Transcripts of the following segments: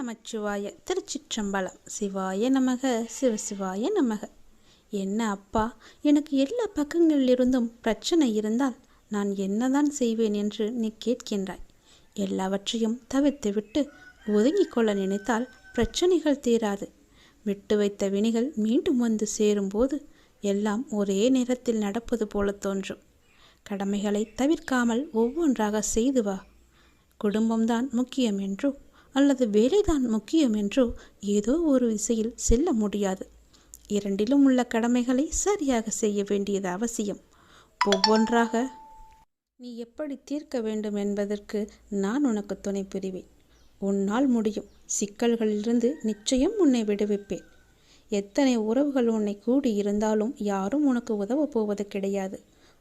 நமச்சிவாய. திருச்சிற்றம்பலம். சிவாய நமக. சிவசிவாய நமக. என்ன அப்பா, எனக்கு எல்லா பக்கங்களிலிருந்தும் பிரச்சனை இருந்தால் நான் என்னதான் செய்வேன் என்று நீ கேட்கின்றாய். எல்லாவற்றையும் தவிர்த்துவிட்டு ஒதுங்கிக் கொள்ள நினைத்தால் பிரச்சனைகள் தீராது. விட்டு வைத்த வினைகள் மீண்டும் வந்து சேரும்போது எல்லாம் ஒரே நேரத்தில் நடப்பது போல தோன்றும். கடமைகளை தவிர்க்காமல் ஒவ்வொன்றாக செய்து வா. குடும்பம்தான் முக்கியம் என்றோ அல்லது வேலைதான் முக்கியம் என்றோ ஏதோ ஒரு திசையில் செல்ல முடியாது. இரண்டிலும் உள்ள கடமைகளை சரியாக செய்ய வேண்டியது அவசியம். ஒவ்வொன்றாக நீ எப்படி தீர்க்க வேண்டும் என்பதற்கு நான் உனக்கு துணை புரிவேன். உன்னால் முடியும். சிக்கல்களிலிருந்து நிச்சயம் உன்னை விடுவிப்பேன். எத்தனை உறவுகள் உன்னை கூடி இருந்தாலும் யாரும் உனக்கு உதவ போவது கிடையாது.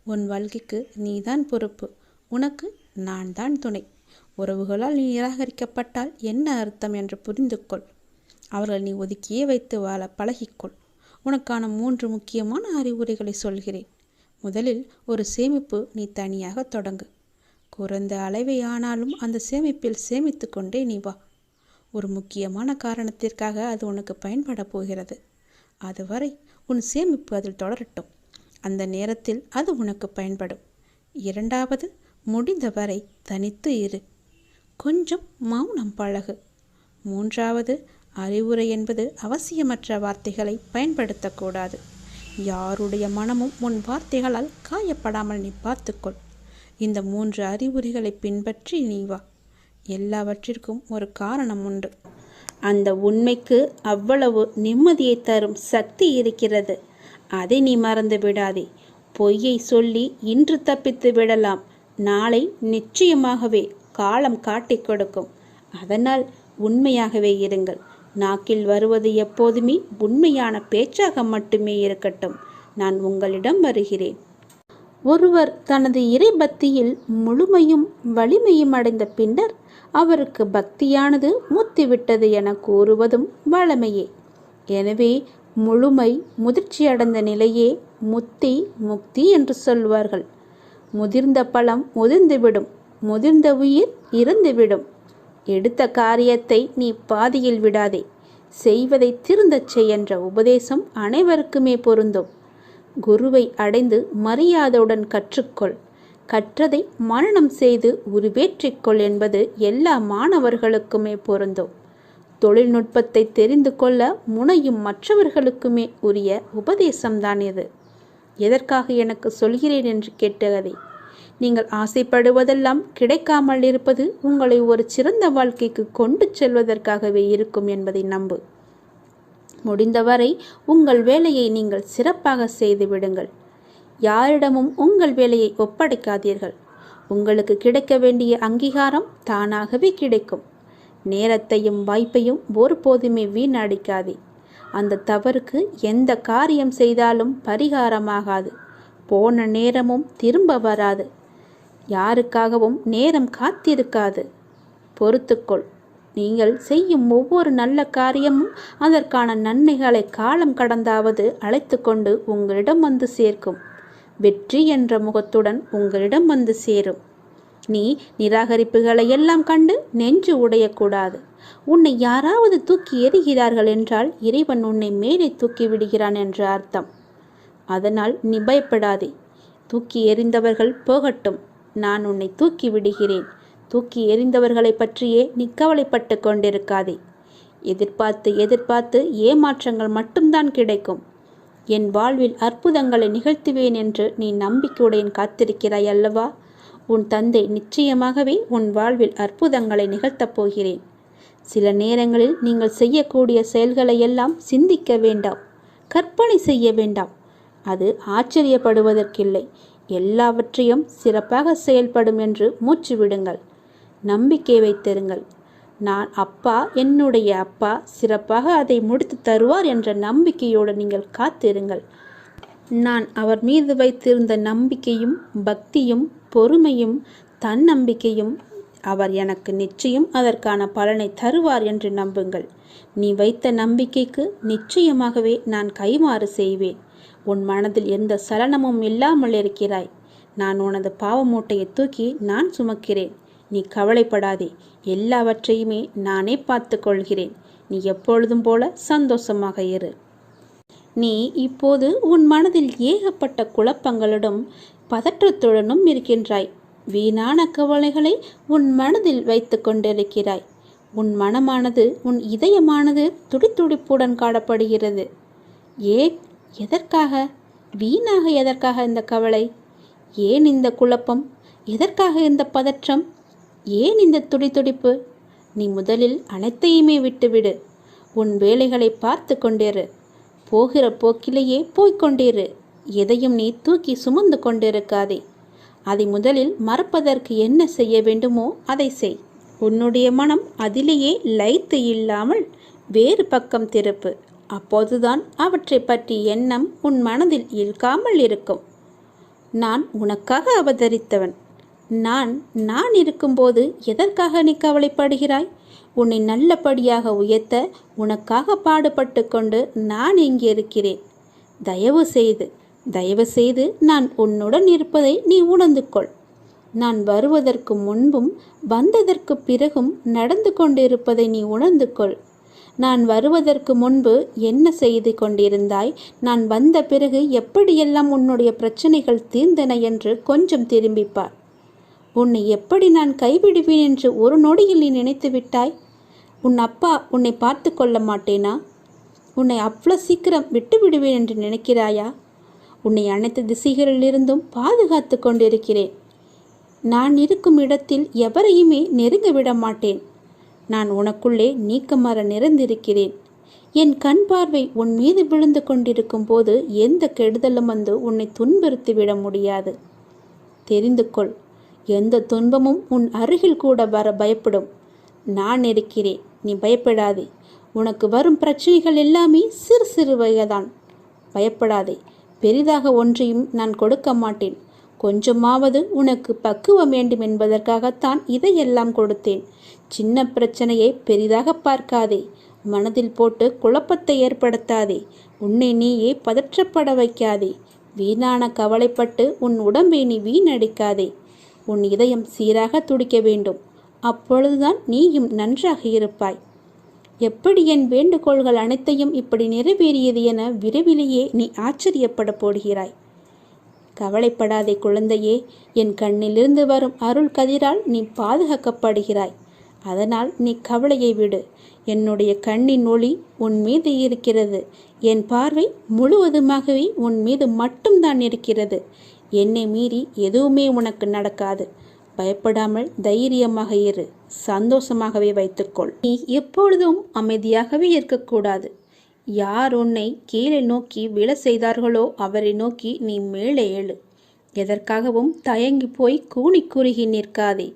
உன் வாழ்க்கைக்கு நீதான் பொறுப்பு. உனக்கு நான் தான் துணை. உறவுகளால் நீ நிராகரிக்கப்பட்டால் என்ன அர்த்தம் என்று புரிந்து கொள். அவர்கள் நீ ஒதுக்கியே வைத்து வாழ பழகிக்கொள். உனக்கான 3 முக்கியமான அறிவுரைகளை சொல்கிறேன். முதலில் ஒரு சேமிப்பு நீ தனியாக தொடங்கு. குறைந்த அளவை ஆனாலும் அந்த சேமிப்பில் சேமித்து கொண்டே நீ வா. ஒரு முக்கியமான காரணத்திற்காக அது உனக்கு பயன்பட போகிறது. அதுவரை உன் சேமிப்பு அதில் தொடரட்டும். அந்த நேரத்தில் அது உனக்கு பயன்படும். இரண்டாவது, முடிந்தவரை தனித்து இரு. கொஞ்சம் மௌனம் பழகு. மூன்றாவது, அறிவுரை என்பது அவசியமற்ற வார்த்தைகளை பயன்படுத்தக்கூடாது. யாருடைய மனமும் உன் வார்த்தைகளால் காயப்படாமல் நீ பார்த்துக்கொள். இந்த 3 அறிவுரைகளை பின்பற்றி நீ வா. எல்லாவற்றிற்கும் ஒரு காரணம் உண்டு. அந்த உண்மைக்கு அவ்வளவு நிம்மதியை தரும் சக்தி இருக்கிறது. அதை நீ மறந்து விடாதே. பொய்யை சொல்லி இன்று தப்பித்து விடலாம். நாளை நிச்சயமாகவே காலம் காட்டிக் கொடுக்கும். அதனால் உண்மையாகவே இருங்கள். நாக்கில் வருவது எப்போதுமே உண்மையான பேச்சாக மட்டுமே இருக்கட்டும். நான் உங்களிடம் வருகிறேன். ஒருவர் தனது இறை பக்தியில் முழுமையும் வலிமையும் அடைந்த பின்னர் அவருக்கு பக்தியானது முத்திவிட்டது என கூறுவதும் வழமையே. எனவே முழுமை முதிர்ச்சி அடைந்த நிலையே முக்தி என்று சொல்வார்கள். முதிர்ந்த பழம் முதிர்ந்துவிடும். முதிர்ந்த உயிர் இறந்துவிடும். எடுத்த காரியத்தை நீ பாதியில் விடாதே. செய்வதை திருந்தச் செய் என்ற உபதேசம் அனைவருக்குமே பொருந்தும். குருவை அடைந்து மரியாதையுடன் கற்றுக்கொள். கற்றதை மனனம் செய்து உருவேற்றிக்கொள் என்பது எல்லா மாணவர்களுக்குமே பொருந்தும். தொழில்நுட்பத்தை தெரிந்து கொள்ள முனையும் மற்றவர்களுக்குமே உரிய உபதேசம்தான் இது. எதற்காக எனக்கு சொல்கிறேன் என்று கேட்டதை, நீங்கள் ஆசைப்படுவதெல்லாம் கிடைக்காமல் இருப்பது உங்களை ஒரு சிறந்த வாழ்க்கைக்கு கொண்டு செல்வதற்காகவே இருக்கும் என்பதை நம்பு. முடிந்தவரை உங்கள் வேலையை நீங்கள் சிறப்பாக செய்து விடுங்கள். யாரிடமும் உங்கள் வேலையை ஒப்படைக்காதீர்கள். உங்களுக்கு கிடைக்க வேண்டிய அங்கீகாரம் தானாகவே கிடைக்கும். நேரத்தையும் வாய்ப்பையும் ஒருபோதுமே வீணடிக்காதே. அந்த தவறுக்கு எந்த காரியம் செய்தாலும் பரிகாரமாகாது. போன நேரமும் திரும்ப வராது. யாருக்காகவும் நேரம் காத்திருக்காது. பொறுத்துக்கொள். நீங்கள் செய்யும் ஒவ்வொரு நல்ல காரியமும் அதற்கான நன்மைகளை காலம் கடந்தாவது அழைத்து கொண்டு உங்களிடம் வந்து சேர்க்கும். வெற்றி என்ற முகத்துடன் உங்களிடம் வந்து சேரும். நீ நிராகரிப்புகளை எல்லாம் கண்டு நெஞ்சு உடையக்கூடாது. உன்னை யாராவது தூக்கி எறிகிறார்கள் என்றால் இறைவன் உன்னை மேலே தூக்கி விடுகிறான் என்று அர்த்தம். அதனால் நீ பயப்படாதே. தூக்கி எறிந்தவர்கள் போகட்டும். நான் உன்னை தூக்கி விடுகிறேன். தூக்கி எறிந்தவர்களை பற்றியே நீ கவலைப்பட்டு கொண்டிருக்காதே. எதிர்பார்த்து ஏமாற்றங்கள் மட்டும்தான் கிடைக்கும். என் வாழ்வில் அற்புதங்களை நிகழ்த்துவேன் என்று நீ நம்பிக்கையுடன் காத்திருக்கிறாய் அல்லவா? உன் தந்தை நிச்சயமாகவே உன் வாழ்வில் அற்புதங்களை நிகழ்த்தப் போகிறேன். சில நேரங்களில் நீங்கள் செய்யக்கூடிய செயல்களை எல்லாம் சிந்திக்க வேண்டாம், கற்பனை செய்ய வேண்டாம். அது ஆச்சரியப்படுவதற்கில்லை. எல்லாவற்றையும் சிறப்பாக செயல்படும் என்று மூச்சு விடுங்கள். நம்பிக்கை வைத்திருங்கள். நான் அப்பா, என்னுடைய அப்பா சிறப்பாக அதை முடித்து தருவார் என்ற நம்பிக்கையோடு நீங்கள் காத்திருங்கள். நான் அவர் மீது வைத்திருந்த நம்பிக்கையும் பக்தியும் பொறுமையும் தன்னம்பிக்கையும் அவர் எனக்கு நிச்சயம் அதற்கான பலனை தருவார் என்று நம்புங்கள். நீ வைத்த நம்பிக்கைக்கு நிச்சயமாகவே நான் கைமாறு செய்வேன். உன் மனதில் எந்த சலனமும் இல்லாமல் இருக்கிறாய். நான் உனது பாவ மூட்டையை தூக்கி நான் சுமக்கிறேன். நீ கவலைப்படாதே. எல்லாவற்றையுமே நானே பார்த்து கொள்கிறேன். நீ எப்பொழுதும் போல சந்தோஷமாக இரு. நீ இப்போது உன் மனதில் ஏகப்பட்ட குழப்பங்களுடன் பதற்றத்துடனும் இருக்கின்றாய். வீணான கவலைகளை உன் மனதில் வைத்து கொண்டிருக்கிறாய். உன் மனமானது, உன் இதயமானது துடித்துடிப்புடன் காணப்படுகிறது. எதற்காக? வீணாக எதற்காக இந்த கவலை? ஏன் இந்த குழப்பம்? எதற்காக இந்த பதற்றம்? ஏன் இந்த துடித்துடிப்பு? நீ முதலில் அனைத்தையுமே விட்டுவிடு. உன் வேலைகளை பார்த்து கொண்டிரு. போகிற போக்கிலேயே போய்கொண்டிரு. எதையும் நீ தூக்கி சுமந்து கொண்டிருக்காதே. அதை முதலில் மறப்பதற்கு என்ன செய்ய வேண்டுமோ அதை செய். உன்னுடைய மனம் அதிலேயே லயித்து இல்லாமல் வேறு பக்கம் திருப்பு. அப்போதுதான் அவற்றை பற்றி எண்ணம் உன் மனதில் இழுக்காமல் இருக்கும். நான் உனக்காக அவதரித்தவன். நான் இருக்கும்போது எதற்காக நீ கவலைப்படுகிறாய்? உன்னை நல்லபடியாக உயர்த்த உனக்காக பாடுபட்டு கொண்டு நான் இங்கே இருக்கிறேன். தயவு செய்து நான் உன்னுடன் இருப்பதை நீ உணர்ந்து கொள். நான் வருவதற்கு முன்பும் வந்ததற்கு பிறகும் நடந்து கொண்டிருப்பதை நீ உணர்ந்து கொள். நான் வருவதற்கு முன்பு என்ன செய்து கொண்டிருந்தாய், நான் வந்த பிறகு எப்படியெல்லாம் உன்னுடைய பிரச்சனைகள் தீர்ந்தன என்று கொஞ்சம் திரும்பிப்பார். உன்னை எப்படி நான் கைவிடுவேன் என்று ஒரு நொடியில் நீ நினைத்து விட்டாய்? உன் அப்பா உன்னை பார்த்து கொள்ள மாட்டேனா? உன்னை அவ்வளோ சீக்கிரம் விட்டு விடுவேன் என்று நினைக்கிறாயா? உன்னை அனைத்து திசைகளிலிருந்தும் பாதுகாத்து கொண்டிருக்கிறேன். நான் இருக்கும் இடத்தில் எவரையுமே நெருங்க விட மாட்டேன். நான் உனக்குள்ளே நீக்கமற நிறைந்திருக்கிறேன். என் கண் பார்வை உன் மீது விழுந்து கொண்டிருக்கும் போது எந்த கெடுதலும் வந்து உன்னை துன்புறுத்தி விட முடியாது. தெரிந்து கொள். எந்த துன்பமும் உன் அருகில் கூட வர பயப்படும். நான் இருக்கிறேன். நீ பயப்படாதே. உனக்கு வரும் பிரச்சனைகள் எல்லாமே சிறு சிறு வகைதான். பயப்படாதே. பெரிதாக ஒன்றையும் நான் கொடுக்க மாட்டேன். கொஞ்சமாவது உனக்கு பக்குவம் வேண்டும் என்பதற்காகத்தான் இதையெல்லாம் கொடுத்தேன். சின்ன பிரச்சனையை பெரிதாக பார்க்காதே. மனதில் போட்டு குழப்பத்தை ஏற்படுத்தாதே. உன்னை நீயே பதற்றப்பட வைக்காதே. வீணான கவலைப்பட்டு உன் உடம்பை நீ வீணடிக்காதே. உன் இதயம் சீராக துடிக்க வேண்டும். அப்பொழுதுதான் நீயும் நன்றாக இருப்பாய். எப்படி என் வேண்டுகோள்கள் அனைத்தையும் இப்படி நிறைவேறியது என விரைவிலேயே நீ ஆச்சரியப்பட போடுகிறாய். கவலைப்படாதே குழந்தையே. என் கண்ணிலிருந்து வரும் அருள் கதிரால் நீ பாதுகாக்கப்படுகிறாய். அதனால் நீ கவலையை விடு. என்னுடைய கண்ணின் ஒளி உன் மீது இருக்கிறது. என் பார்வை முழுவதுமாகவே உன் மீது மட்டும்தான் இருக்கிறது. என்னை மீறி எதுவுமே உனக்கு நடக்காது. பயப்படாமல் தைரியமாக இரு. சந்தோஷமாகவே வைத்துக்கொள். நீ எப்பொழுதும் அமைதியாகவே இருக்கக்கூடாது. யார் உன்னை கீழே நோக்கி விழ செய்தார்களோ அவரை நோக்கி நீ மேலே எழு. எதற்காகவும் தயங்கி போய் கூனி குறுகி நிற்காதே.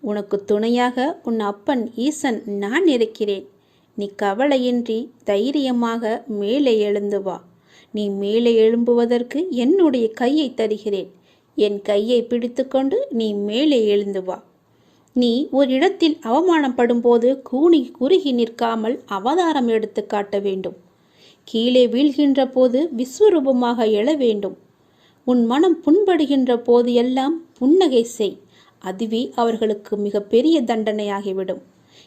உனக்கு துணையாக உன் அப்பன் ஈசன் நான் இருக்கிறேன். நீ கவலையின்றி தைரியமாக மேலே எழுந்து வா. நீ மேலே எழும்புவதற்கு என்னுடைய கையை தருகிறேன். என் கையை பிடித்து கொண்டு நீ மேலே எழுந்து வா. நீ ஒரு இடத்தில் அவமானப்படும் போது கூனி குறுகி நிற்காமல் அவதாரம் எடுத்து காட்ட வேண்டும். கீழே வீழ்கின்ற போது விஸ்வரூபமாக எழ வேண்டும். உன் மனம் புண்படுகின்ற போது எல்லாம் புன்னகை செய். அதுவே அவர்களுக்கு மிக பெரிய தண்டனையாகிவிடும்.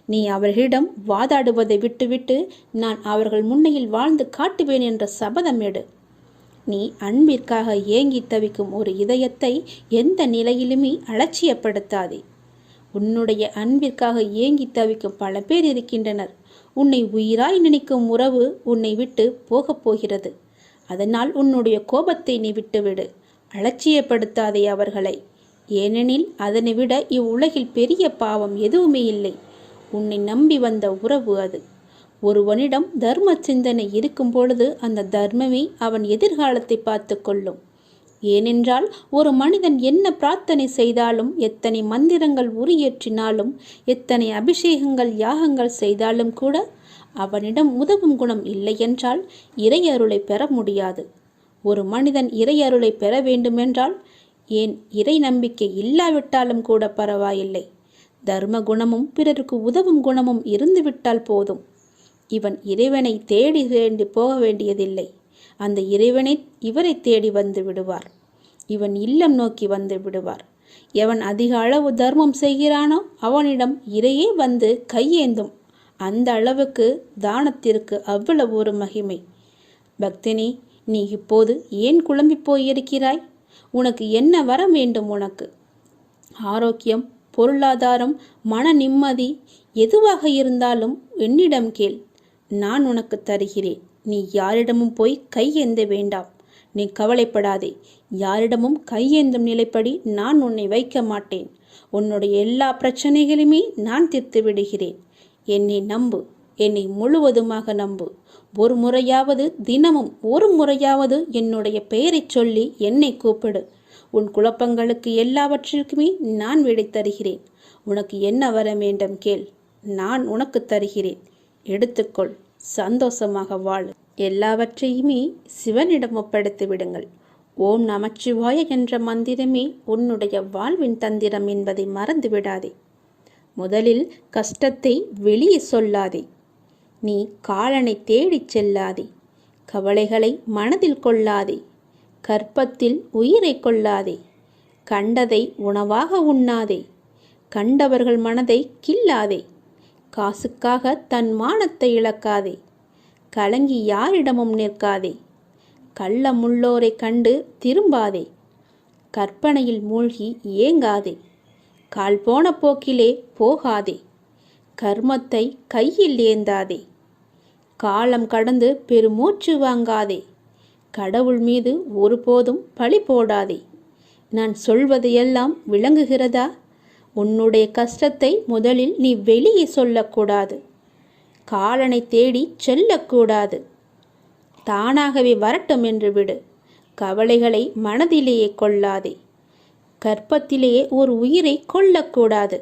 நீ அவர்களிடம் வாதாடுவதை விட்டுவிட்டு நான் அவர்கள் முன்னையில் வாழ்ந்து காட்டுவேன் என்ற சபதம் எடு. நீ அன்பிற்காக ஏங்கி தவிக்கும் ஒரு இதயத்தை எந்த நிலையிலுமே அலட்சியப்படுத்தாதே. உன்னுடைய அன்பிற்காக ஏங்கி தவிக்கும் பல பேர் இருக்கின்றனர். உன்னை உயிராய் நினைக்கும் உறவு உன்னை விட்டு போகப் போகிறது. அதனால் உன்னுடைய கோபத்தை நீ விட்டுவிடு. அலட்சியப்படுத்தாதே அவர்களை. ஏனெனில் அதனை விட இவ்வுலகில் பெரிய பாவம் எதுவுமே இல்லை. உன்னை நம்பி வந்த உறவு அது. ஒருவனிடம் தர்ம சிந்தனை இருக்கும் பொழுது அந்த தர்மமே அவன் எதிர்காலத்தை பார்த்து கொள்ளும். ஏனென்றால் ஒரு மனிதன் என்ன பிரார்த்தனை செய்தாலும், எத்தனை மந்திரங்கள் உரியேற்றினாலும், எத்தனை அபிஷேகங்கள் யாகங்கள் செய்தாலும் கூட அவனிடம் உதவும் குணம் இல்லை என்றால் இறையருளை பெற முடியாது. ஒரு மனிதன் இறையருளை பெற வேண்டுமென்றால், ஏன் இறை நம்பிக்கை இல்லாவிட்டாலும் கூட பரவாயில்லை, தர்ம குணமும் பிறருக்கு உதவும் குணமும் இருந்துவிட்டால் போதும். இவன் இறைவனை தேடி போக வேண்டியதில்லை. அந்த இறைவனை இவரை தேடி வந்து விடுவார். இவன் இல்லம் நோக்கி வந்து விடுவார். எவன் அதிக அளவு தர்மம் செய்கிறானோ அவனிடம் இறையே வந்து கையேந்தும். அந்த அளவுக்கு தானத்திற்கு அவ்வளவு ஒரு மகிமை. பக்தினி, நீ இப்போது ஏன் குழம்பி போயிருக்கிறாய்? உனக்கு என்ன வர வேண்டும்? உனக்கு ஆரோக்கியம், பொருளாதாரம், மன நிம்மதி எதுவாக இருந்தாலும் என்னிடம் கேள், நான் உனக்கு தருகிறேன். நீ யாரிடமும் போய் கையேந்த வேண்டாம். நீ கவலைப்படாதே. யாரிடமும் கையேந்தும் நிலைப்படி நான் உன்னை வைக்க மாட்டேன். உன்னுடைய எல்லா பிரச்சனைகளுமே நான் தீர்த்து விடுகிறேன். என்னை நம்பு, என்னை முழுவதுமாக நம்பு. ஒரு முறையாவது, தினமும் ஒரு முறையாவது என்னுடைய பெயரை சொல்லி என்னை கூப்பிடு. உன் குழப்பங்களுக்கு எல்லாவற்றிற்குமே நான் விடை தருகிறேன். உனக்கு என்ன வர வேண்டும் கேள், நான் உனக்கு தருகிறேன். எடுத்துக்கொள், சந்தோஷமாக வாழு. எல்லாவற்றையுமே சிவனிடம் ஒப்படைத்து விடுங்கள். ஓம் நமச்சிவாய என்ற மந்திரமே உன்னுடைய வாழ்வின் தந்திரம் என்பதை மறந்து விடாதே. முதலில் கஷ்டத்தை வெளியே சொல்லாதே. நீ காலனை தேடிச் செல்லாதே. கவலைகளை மனதில் கொள்ளாதே. கற்பத்தில் உயிரை கொள்ளாதே. கண்டதை உணவாக உண்ணாதே. கண்டவர்கள் மனதை கில்லாதே. காசுக்காக தன் மானத்தை இழக்காதே. கலங்கி யாரிடமும் நிற்காதே. கள்ளமுள்ளோரை கண்டு திரும்பாதே. கற்பனையில் மூழ்கி ஏங்காதே. கால் போன போக்கிலே போகாதே. கர்மத்தை கையில் ஏந்தாதே. காலம் கடந்து பெருமூச்சு வாங்காதே. கடவுள் மீது ஒருபோதும் பழி போடாதே. நான் சொல்வது எல்லாம் விளங்குகிறதா? உன்னுடைய கஷ்டத்தை முதலில் நீ வெளியே சொல்லக்கூடாது. காலனை தேடி செல்லக்கூடாது. தானாகவே வரட்டும் என்று விடு. கவலைகளை மனதிலேயே கொள்ளாதே. கற்பத்திலேயே ஒரு உயிரை கொல்லக்கூடாது.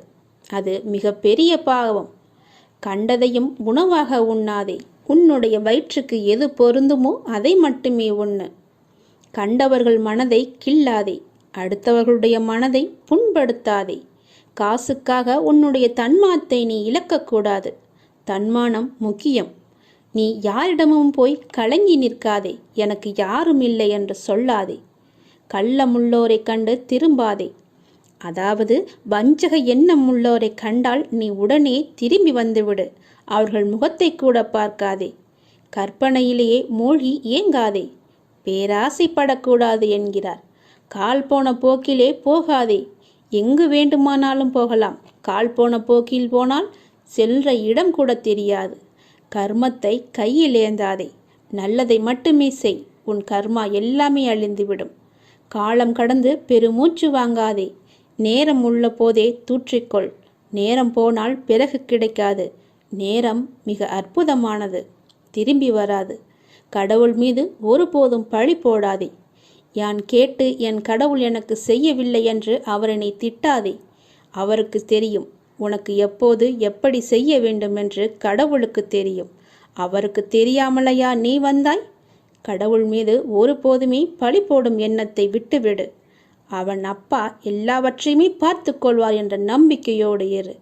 அது மிக பெரிய பாவம். கண்டதையும் உணவாக உண்ணாதே. உன்னுடைய வயிற்றுக்கு எது பொருந்துமோ அதை மட்டுமே உண்ணு. கண்டவர்கள் மனதை கில்லாதே. அடுத்தவர்களுடைய மனதை புண்படுத்தாதே. காசுக்காக உன்னுடைய தன்மானத்தை நீ இழக்கக்கூடாது. தன்மானம் முக்கியம். நீ யாரிடமும் போய் கலங்கி நிற்காதே. எனக்கு யாரும் இல்லை என்று சொல்லாதே. கள்ளமுள்ளோரை கண்டு திரும்பாதே. அதாவது வஞ்சக எண்ணம் உள்ளோரை கண்டால் நீ உடனே திரும்பி வந்துவிடு. அவர்கள் முகத்தை கூட பார்க்காதே. கற்பனையிலேயே மூழ்கி ஏங்காதே. பேராசைப்படக்கூடாது என்கிறார். கால் போன போக்கிலே போகாதே. எங்கு வேண்டுமானாலும் போகலாம். கால் போன போக்கில் போனால் செல்ற இடம் கூட தெரியாது. கர்மத்தை கையில் ஏந்தாதே. நல்லதை மட்டுமே செய். உன் கர்மா எல்லாமே அழிந்துவிடும். காலம் கடந்து பெருமூச்சு வாங்காதே. நேரம் உள்ள போதே தூற்றிக்கொள். நேரம் போனால் பிறகு கிடைக்காது. நேரம் மிக அற்புதமானது, திரும்பி வராது. கடவுள் மீது ஒருபோதும் பழி போடாதே. யான் கேட்டு என் கடவுள் எனக்கு செய்யவில்லை என்று அவரை நீ திட்டாதே. அவருக்கு தெரியும் உனக்கு எப்போது எப்படி செய்ய வேண்டும் என்று. கடவுளுக்கு தெரியும். அவருக்கு தெரியாமலையா நீ வந்தாய்? கடவுள் மீது ஒருபோதுமே பழி போடும் எண்ணத்தை விட்டுவிடு. அவன் அப்பா எல்லாவற்றையுமே பார்த்து கொள்வார் என்ற நம்பிக்கையோடு இரு.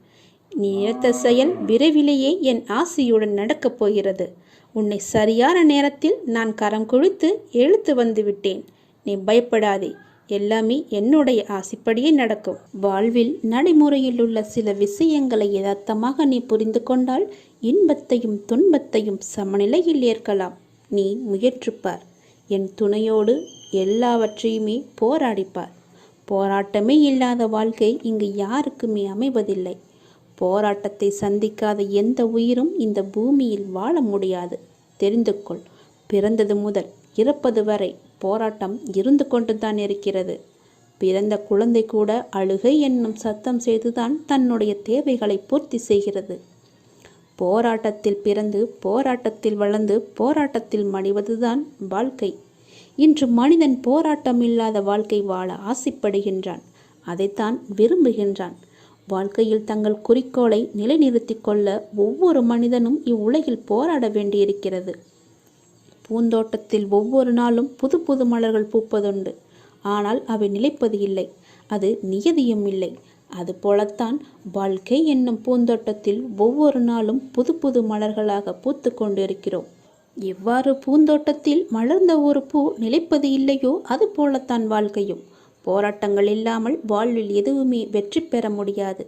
நீ நினைத்த செயல் விரைவிலேயே என் ஆசையுடன் நடக்கப் போகிறது. உன்னை சரியான நேரத்தில் நான் கரம் குழித்து இழுத்து வந்து விட்டேன். நீ பயப்படாதே. எல்லாமே என்னுடைய ஆசைப்படியே நடக்கும். வாழ்வில் நடைமுறையில் உள்ள சில விஷயங்களை யதார்த்தமாக நீ புரிந்து கொண்டால் இன்பத்தையும் துன்பத்தையும் சமநிலையில் ஏற்கலாம். நீ முயற்றுப்பார். என் துணையோடு எல்லாவற்றையுமே போராடிப்பார். போராட்டமே இல்லாத வாழ்க்கை இங்கு யாருக்குமே அமைவதில்லை. போராட்டத்தை சந்திக்காத எந்த உயிரும் இந்த பூமியில் வாழ முடியாது. தெரிந்து கொள். பிறந்தது முதல் இறப்பது வரை போராட்டம் இருந்து கொண்டுதான் இருக்கிறது. பிறந்த குழந்தை கூட அழுகை என்னும் சத்தம் செய்துதான் தன்னுடைய தேவைகளை பூர்த்தி செய்கிறது. போராட்டத்தில் பிறந்து போராட்டத்தில் வளர்ந்து போராட்டத்தில் மடிவதுதான் வாழ்க்கை. இன்று மனிதன் போராட்டம் இல்லாத வாழ்க்கை வாழ ஆசைப்படுகின்றான். அதைத்தான் விரும்புகின்றான். வாழ்க்கையில் தங்கள் குறிக்கோளை நிலைநிறுத்தி கொள்ள ஒவ்வொரு மனிதனும் இவ்வுலகில் போராட வேண்டியிருக்கிறது. பூந்தோட்டத்தில் ஒவ்வொரு நாளும் புது புது மலர்கள் பூப்பதுண்டு. ஆனால் அவை நிலைப்பது இல்லை. அது நியதியும் இல்லை. அதுபோலத்தான் வாழ்க்கை என்னும் பூந்தோட்டத்தில் ஒவ்வொரு நாளும் புது புது மலர்களாக பூத்து கொண்டிருக்கிறோம். எவ்வாறு பூந்தோட்டத்தில் மலர்ந்த ஒரு பூ நிலைப்பது இல்லையோ அது போலத்தான் வாழ்க்கையும். போராட்டங்கள் இல்லாமல் வாழ்வில் எதுவுமே வெற்றி பெற முடியாது.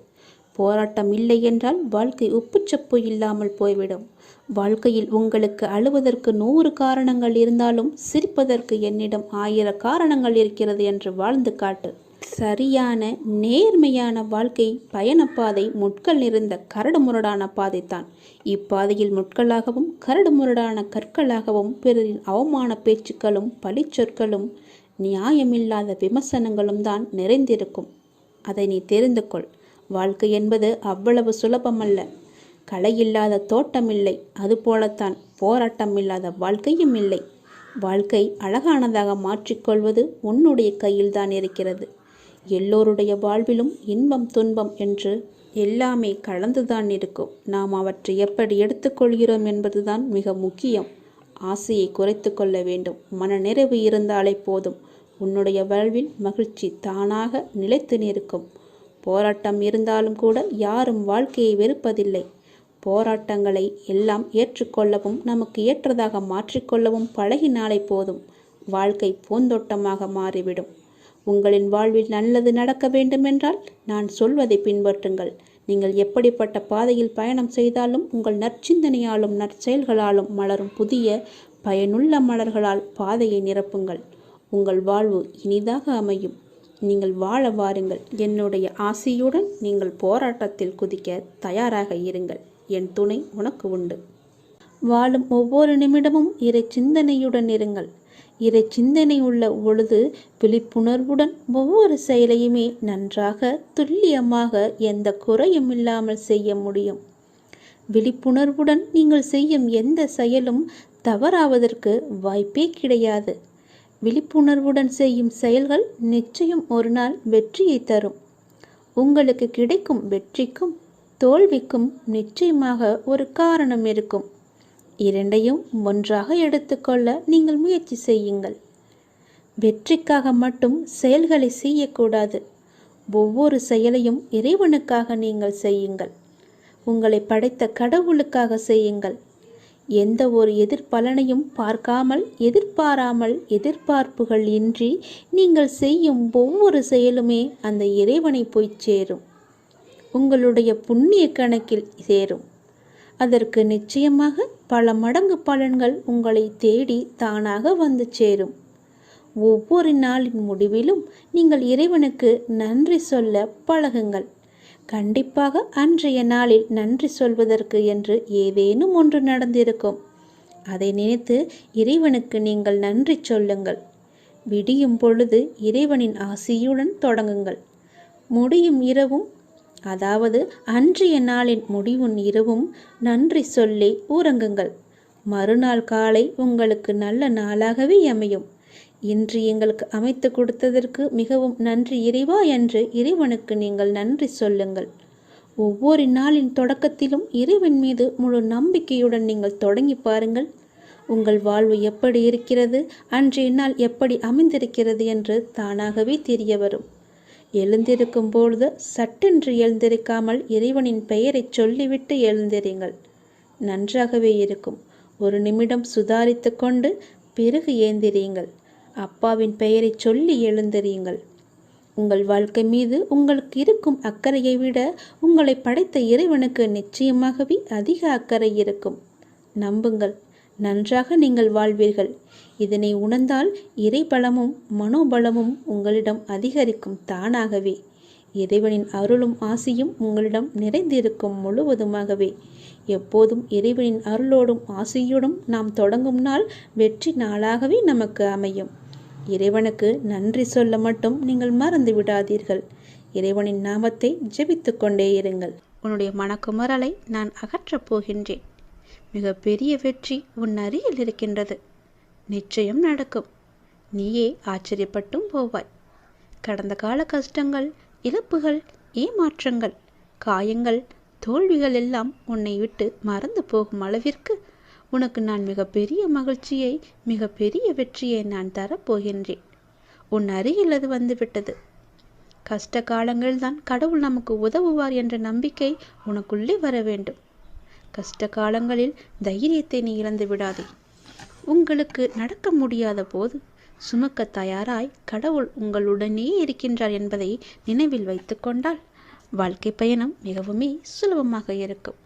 போராட்டம் இல்லை என்றால் வாழ்க்கை உப்புச்சப்பு இல்லாமல் போய்விடும். வாழ்க்கையில் உங்களுக்கு அழுவதற்கு 100 காரணங்கள் இருந்தாலும் சிரிப்பதற்கு என்னிடம் 1000 காரணங்கள் இருக்கிறது என்று வாழ்ந்து காட்டு. சரியான நேர்மையான வாழ்க்கை பயணப்பாதை முட்கள் நிறைந்த கரடுமுரடான பாதைத்தான். இப்பாதையில் முட்களாகவும் கரடுமுரடான கற்களாகவும் பிறரின் அவமான பேச்சுக்களும் பழிச்சொற்களும் நியாயமில்லாத விமர்சனங்களும் தான் நிறைந்திருக்கும். அதை நீ தெரிந்து கொள். வாழ்க்கை என்பது அவ்வளவு சுலபமல்ல. களையில்லாத தோட்டமில்லை, அதுபோலத்தான் போராட்டம் இல்லாத வாழ்க்கையும் இல்லை. வாழ்க்கை அழகானதாக மாற்றிக்கொள்வது உன்னுடைய கையில்தான் இருக்கிறது. எல்லோருடைய வாழ்விலும் இன்பம் துன்பம் என்று எல்லாமே கலந்துதான் இருக்கும். நாம் அவற்றை எப்படி எடுத்துக்கொள்கிறோம் என்பதுதான் மிக முக்கியம். ஆசையை குறைத்து கொள்ள வேண்டும். மனநிறைவு இருந்தாலே போதும். உன்னுடைய வாழ்வில் மகிழ்ச்சி தானாக நிலைத்து நிற்கும். போராட்டம் இருந்தாலும் கூட யாரும் வாழ்க்கையை வெறுப்பதில்லை. போராட்டங்களை எல்லாம் ஏற்றுக்கொள்ளவும் நமக்கு ஏற்றதாக மாற்றிக்கொள்ளவும் பழகினாலே போதும். வாழ்க்கை பூந்தோட்டமாக மாறிவிடும். உங்களின் வாழ்வில் நல்லது நடக்க வேண்டுமென்றால் நான் சொல்வதை பின்பற்றுங்கள். நீங்கள் எப்படிப்பட்ட பாதையில் பயணம் செய்தாலும் உங்கள் நற்சிந்தனையாலும் நற்செயல்களாலும் மலரும் புதிய பயனுள்ள மலர்களால் பாதையை நிரப்புங்கள். உங்கள் வாழ்வு இனிதாக அமையும். நீங்கள் வாழ வாருங்கள். என்னுடைய ஆசையுடன் நீங்கள் போராட்டத்தில் குதிக்க தயாராக இருங்கள். என் துணை உனக்கு உண்டு. வாழும் ஒவ்வொரு நிமிடமும் இறை சிந்தனையுடன் இருங்கள். இறை சிந்தனை உள்ள பொழுது விழிப்புணர்வுடன் ஒவ்வொரு செயலையுமே நன்றாக துல்லியமாக எந்த குறையும் இல்லாமல் செய்ய முடியும். விழிப்புணர்வுடன் நீங்கள் செய்யும் எந்த செயலும் தவறாவதற்கு வாய்ப்பே கிடையாது. விழிப்புணர்வுடன் செய்யும் செயல்கள் நிச்சயம் ஒரு நாள் வெற்றியை தரும். உங்களுக்கு கிடைக்கும் வெற்றிக்கும் தோல்விக்கும் நிச்சயமாக ஒரு காரணம் இருக்கும். இரண்டையும் ஒன்றாக எடுத்துக்கொள்ள நீங்கள் முயற்சி செய்யுங்கள். வெற்றிக்காக மட்டும் செயல்களை செய்யக்கூடாது. ஒவ்வொரு செயலையும் இறைவனுக்காக நீங்கள் செய்யுங்கள். உங்களை படைத்த கடவுளுக்காக செய்யுங்கள். எந்த ஒரு எதிர்பலனையும் பார்க்காமல் எதிர்பாராமல் எதிர்பார்ப்புகள் இன்றி நீங்கள் செய்யும் ஒவ்வொரு செயலுமே அந்த இறைவனை போய் சேரும். உங்களுடைய புண்ணிய கணக்கில் சேரும். அதற்கு நிச்சயமாக பல மடங்கு பலன்கள் உங்களை தேடி தானாக வந்து சேரும். ஒவ்வொரு நாளின் முடிவிலும் நீங்கள் இறைவனுக்கு நன்றி சொல்ல பழகுங்கள். கண்டிப்பாக அன்றைய நாளில் நன்றி சொல்வதற்கு என்று ஏதேனும் ஒன்று நடந்திருக்கும். அதை நினைத்து இறைவனுக்கு நீங்கள் நன்றி சொல்லுங்கள். விடியும் பொழுது இறைவனின் ஆசியுடன் தொடங்குங்கள். முடியும் இரவும், அதாவது அன்றைய நாளின் முடிவும் இரவும் நன்றி சொல்லி உறங்குங்கள். மறுநாள் காலை உங்களுக்கு நல்ல நாளாகவே அமையும். இன்று எங்களுக்கு அமைத்து கொடுத்ததற்கு மிகவும் நன்றி இறைவா என்று இறைவனுக்கு நீங்கள் நன்றி சொல்லுங்கள். ஒவ்வொரு நாளின் தொடக்கத்திலும் இறைவன் மீது முழு நம்பிக்கையுடன் நீங்கள் தொடங்கி பாருங்கள். உங்கள் வாழ்வு எப்படி இருக்கிறது, அன்றைய நாள் எப்படி அமைந்திருக்கிறது என்று தானாகவே தெரிய வரும். எழுந்திருக்கும் பொழுது சட்டென்று எழுந்திருக்காமல் இறைவனின் பெயரை சொல்லிவிட்டு எழுந்திருங்கள். நன்றாகவே இருக்கும். ஒரு நிமிடம் சுதாரித்து கொண்டு பிறகு ஏந்திரியுங்கள். அப்பாவின் பெயரை சொல்லி எழுந்திரியுங்கள். உங்கள் வாழ்க்கை மீது உங்களுக்கு இருக்கும் அக்கறையை விட உங்களை படைத்த இறைவனுக்கு நிச்சயமாகவே அதிக அக்கறை இருக்கும். நம்புங்கள், நன்றாக நீங்கள் வாழ்வீர்கள். இதனை உணர்ந்தால் இறைபலமும் மனோபலமும் உங்களிடம் அதிகரிக்கும் தானாகவே. இறைவனின் அருளும் ஆசியும் உங்களிடம் நிறைந்திருக்கும் முழுவதுமாகவே. எப்போதும் இறைவனின் அருளோடும் ஆசியோடும் நாம் தொடங்கும் நாள் வெற்றி நாளாகவே நமக்கு அமையும். இறைவனுக்கு நன்றி சொல்ல மட்டும் நீங்கள் மறந்து விடாதீர்கள். இறைவனின் நாமத்தை ஜெபித்து கொண்டே இருங்கள். உன்னுடைய மனக்குமரலை நான் அகற்றப் போகின்றேன். மிக பெரிய வெற்றி உன் அருகில் இருக்கின்றது. நிச்சயம் நடக்கும். நீயே ஆச்சரியப்பட்டும் போவாய். கடந்த கால கஷ்டங்கள், இழப்புகள், ஏமாற்றங்கள், காயங்கள், தோல்விகள் எல்லாம் உன்னை விட்டு மறந்து போகும் அளவிற்கு உனக்கு நான் மிகப்பெரிய மகிழ்ச்சியை, மிகப்பெரிய வெற்றியை நான் தரப்போகின்றேன். உன் அருகில் அது வந்துவிட்டது. கஷ்ட காலங்கள்தான் கடவுள் நமக்கு உதவுவார் என்ற நம்பிக்கை உனக்குள்ளே வர வேண்டும். கஷ்ட காலங்களில் தைரியத்தை நீ இழந்து விடாதே. உங்களுக்கு நடக்க முடியாத போது, சுமக்க தயாராய் கடவுள் உங்களுடனே இருக்கின்றார் என்பதை நினைவில் வைத்து கொண்டால் வாழ்க்கை பயணம் மிகவுமே சுலபமாக இருக்கும்.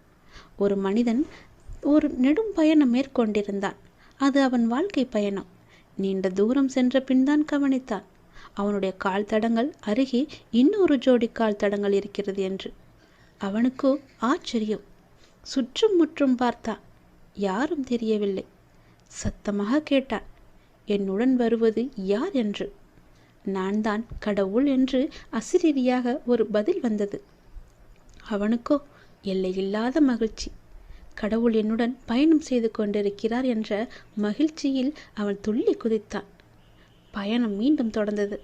ஒரு மனிதன் ஒரு நெடும் பயணம் மேற்கொண்டிருந்தான். அது அவன் வாழ்க்கை பயணம். நீண்ட தூரம் சென்ற பின் தான் கவனித்தான் அவனுடைய கால் தடங்கள் அருகே இன்னொரு ஜோடி கால் தடங்கள் இருக்கிறது என்று. அவனுக்கோ ஆச்சரியம். சுற்றும் முற்றும் பார்த்தான். யாரும் தெரியவில்லை. சத்தமாக கேட்டான், என்னுடன் வருவது யார் என்று. நான் தான் கடவுள் என்று அசிரீரியாக ஒரு பதில் வந்தது. அவனுக்கோ எல்லையில்லாத மகிழ்ச்சி. கடவுள் என்னுடன் பயணம் செய்து கொண்டிருக்கிறார் என்ற மகிழ்ச்சியில் அவன் துள்ளி குதித்தான். பயணம் மீண்டும் தொடர்ந்தது.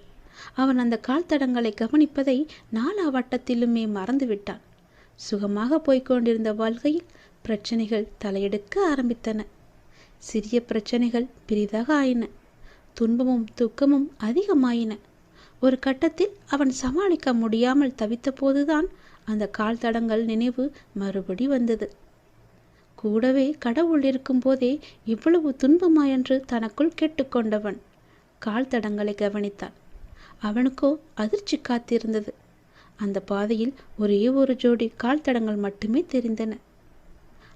அவன் அந்த கால் தடங்களை கவனிப்பதை நாலாவட்டத்திலுமே மறந்துவிட்டான். சுகமாக போய்கொண்டிருந்த வாழ்க்கையில் பிரச்சனைகள் தலையெடுக்க ஆரம்பித்தன. சிறிய பிரச்சனைகள் பெரிதாக ஆயின. துன்பமும் துக்கமும் அதிகமாயின. ஒரு கட்டத்தில் அவன் சமாளிக்க முடியாமல் தவித்த போதுதான் அந்த கால் தடங்கள் நினைவு மறுபடி வந்தது. கூடவே கடவுள் இருக்கும் போதே இவ்வளவு துன்பமா என்று தனக்குள் கேட்டுக்கொண்டவன் கால் தடங்களை கவனித்தான். அவனுக்கோ அதிர்ச்சி காத்திருந்தது. அந்த பாதையில் ஒரே ஒரு ஜோடி கால் தடங்கள் மட்டுமே தெரிந்தன.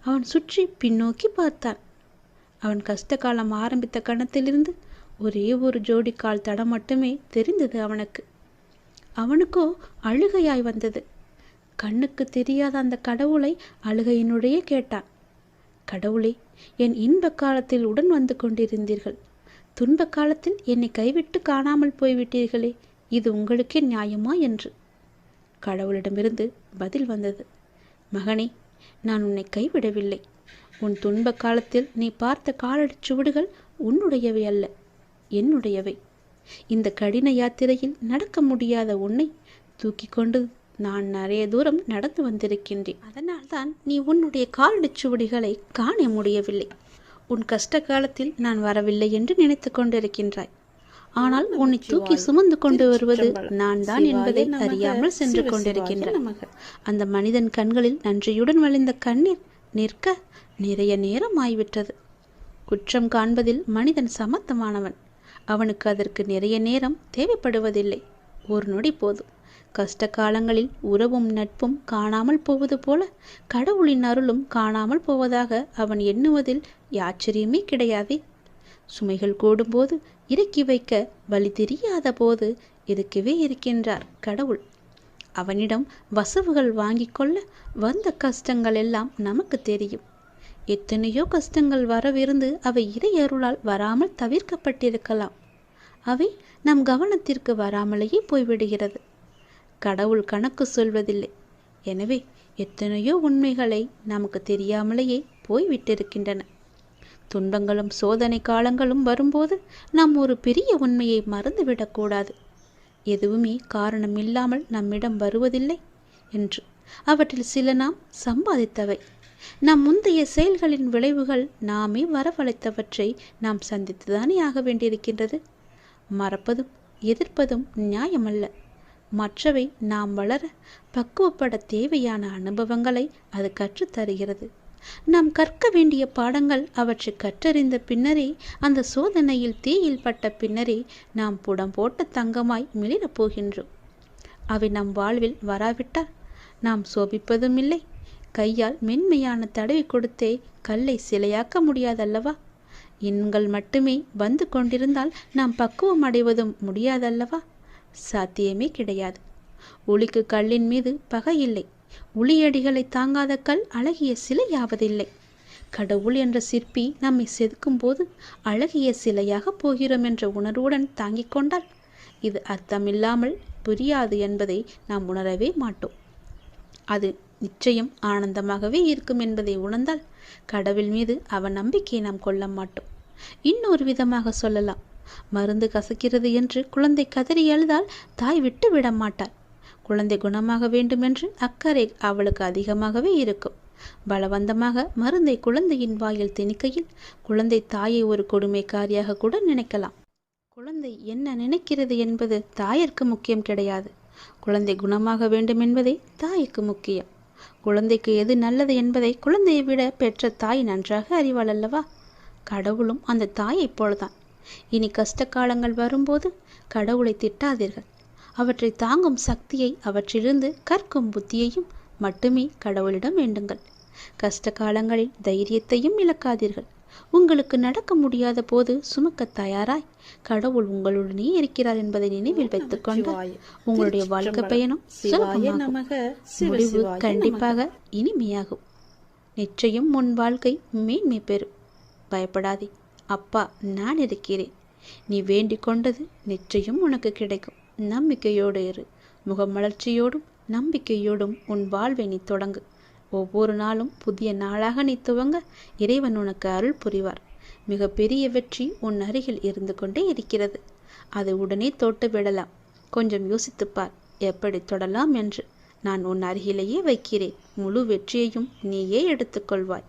அவன் சுற்றி பின்னோக்கி பார்த்தான். அவன் கஷ்ட காலம் ஆரம்பித்த கணத்திலிருந்து ஒரே ஒரு ஜோடி கால் தடம் மட்டுமே தெரிந்தது அவனுக்கு. அவனுக்கோ அழுகையாய் வந்தது. கண்ணுக்கு தெரியாத அந்த கடவுளை அழுகையினுடைய கேட்டான். கடவுளே, என் இன்ப காலத்தில் உடன் வந்து கொண்டிருந்தீர்கள். துன்ப காலத்தில் என்னை கைவிட்டு காணாமல் போய்விட்டீர்களே, இது உங்களுக்கே நியாயமா என்று. கடவுளிடமிருந்து பதில் வந்தது. மகனே, நான் உன்னை கைவிடவில்லை. உன் துன்ப காலத்தில் நீ பார்த்த காலடிச் சுவடுகள் உன்னுடையவை அல்ல, என்னுடையவை. இந்த கடின யாத்திரையில் நடக்க முடியாத உன்னை தூக்கி கொண்டு நான் நிறைய தூரம் நடந்து வந்திருக்கின்றேன். அதனால்தான் நீ உன்னுடைய காலடிச் சுவடுகளை காண முடியவில்லை. உன் கஷ்ட காலத்தில் நான் வரவில்லை என்று நினைத்து கொண்டிருக்கின்றாய். ஆனால் உன்னை தூக்கி சுமந்து கொண்டு வருவது நான் தான் என்பதை அறியாமல் சென்று கொண்டிருக்கின்றான். அந்த மனிதன் கண்களில் நன்றியுடன் வழிந்த கண்ணீர் நிற்க நிறைய நேரம் ஆய்விட்டது. குற்றம் காண்பதில் மனிதன் சமத்தமானவன். அவனுக்கு அதற்கு நிறைய நேரம் தேவைப்படுவதில்லை. ஒரு நொடி போதும். கஷ்ட காலங்களில் உறவும் நட்பும் காணாமல் போவது போல கடவுளின் அருளும் காணாமல் போவதாக அவன் எண்ணுவதில் ஆச்சரியமே கிடையாதே. சுமைகள் கூடும்போது இறக்கி வைக்க வழி தெரியாத போது இருக்கவே இருக்கின்றார் கடவுள். அவனிடம் வசவுகள் வாங்கி கொள்ள வந்த கஷ்டங்கள் எல்லாம் நமக்கு தெரியும். எத்தனையோ கஷ்டங்கள் வரவிருந்து அவை இறை அருளால் வராமல் தவிர்க்கப்பட்டிருக்கலாம். அவை நம் கவனத்திற்கு வராமலேயே போய்விடுகிறது. கடவுள் கணக்கு சொல்வதில்லை. எனவே எத்தனையோ உண்மைகளை நமக்கு தெரியாமலேயே போய்விட்டிருக்கின்றன. துன்பங்களும் சோதனை காலங்களும் வரும்போது நாம் ஒரு பெரிய உண்மையை மறந்துவிடக்கூடாது. எதுவுமே காரணம் இல்லாமல் நம்மிடம் வருவதில்லை என்று. அவற்றில் சில நாம் சம்பாதித்தவை. நம் முந்தைய செயல்களின் விளைவுகள் நாமே வரவழைத்தவற்றை நாம் சந்தித்துதானே ஆக வேண்டியிருக்கின்றது. மறப்பதும் எதிர்ப்பதும் நியாயமல்ல. மற்றவை நாம் வளர பக்குவப்பட தேவையான அனுபவங்களை அது கற்றுத்தருகிறது. நாம் கற்க வேண்டிய பாடங்கள் அவற்றை கற்றறிந்த பின்னரே, அந்த சோதனையில் தீயில் பட்ட பின்னரே நாம் புடம் போட்ட தங்கமாய் மிளிரப் போகின்றோம். அவை நம் வாழ்வில் வராவிட்டால் நாம் சோபிப்பதும் இல்லை. கையால் மென்மையான தடவி கொடுத்தே கல்லை சிலையாக்க முடியாதல்லவா? எண்கள் மட்டுமே வந்து கொண்டிருந்தால் நாம் பக்குவம் அடைவதும் முடியாதல்லவா? சாத்தியமே கிடையாது. ஒளிக்கு கல்லின் மீது பகை இல்லை. உளியடிகளை தாங்காத கல் அழகிய சிலையாவதில்லை. கடவுள் என்ற சிற்பி நம்மை செதுக்கும் போது அழகிய சிலையாக போகிறோம் என்ற உணர்வுடன் தாங்கிக் கொண்டால் இது அர்த்தமில்லாமல் புரியாது என்பதை நாம் உணரவே மாட்டோம். அது நிச்சயம் ஆனந்தமாகவே இருக்கும் என்பதை உணர்ந்தால் கடவுள் மீது அவன் நம்பிக்கையை நாம் கொள்ள மாட்டோம். இன்னொரு விதமாக சொல்லலாம். மருந்து கசக்கிறது என்று குழந்தை கதறி அழுதால் தாய் விட்டு விட மாட்டாள். குழந்தை குணமாக வேண்டுமென்று அக்கறை அவளுக்கு அதிகமாகவே இருக்கும். பலவந்தமாக மருந்தை குழந்தையின் வாயில் திணிக்கையில் குழந்தை தாயை ஒரு கொடுமைக்காரியாக கூட நினைக்கலாம். குழந்தை என்ன நினைக்கிறது என்பது தாயிற்கு முக்கியம் கிடையாது. குழந்தை குணமாக வேண்டும் என்பதே தாய்க்கு முக்கியம். குழந்தைக்கு எது நல்லது என்பதை குழந்தையை விட பெற்ற தாய் நன்றாக அறிவாள் அல்லவா? கடவுளும் அந்த தாயைப் போலதான். இனி கஷ்ட காலங்கள் வரும்போது கடவுளை திட்டாதீர்கள். அவற்றை தாங்கும் சக்தியை, அவற்றிலிருந்து கற்கும் புத்தியையும் மட்டுமே கடவுளிடம் வேண்டுங்கள். கஷ்ட காலங்களில் தைரியத்தையும் இழக்காதீர்கள். உங்களுக்கு நடக்க முடியாத போது சுமக்க தயாராய் கடவுள் உங்களுடனே இருக்கிறார் என்பதை நினைவில் வைத்துக் கொண்டு உங்களுடைய வாழ்க்கை பயணம் சுலபமாகும். முடிவு கண்டிப்பாக இனிமையாகும். நிச்சயம் உன் வாழ்க்கை மேன்மை பெறும். பயப்படாதே, அப்பா நான் இருக்கிறேன். நீ வேண்டிக் கொண்டது நிச்சயம் உனக்கு கிடைக்கும். நம்பிக்கையோடு இரு. முகமலர்ச்சியோடும் நம்பிக்கையோடும் உன் வாழ்வை நீ தொடங்கு. ஒவ்வொரு நாளும் புதிய நாளாக நீ துவங்க இறைவன் உனக்கு அருள் புரிவார். மிக பெரிய வெற்றி உன் அருகில் இருந்து கொண்டே இருக்கிறது. அதை உடனே தொட்டு விடலாம். கொஞ்சம் யோசித்துப்பார் எப்படி தொடலாம் என்று. நான் உன் அருகிலேயே வைக்கிறேன். முழு வெற்றியையும் நீயே எடுத்துக்கொள்வாய்.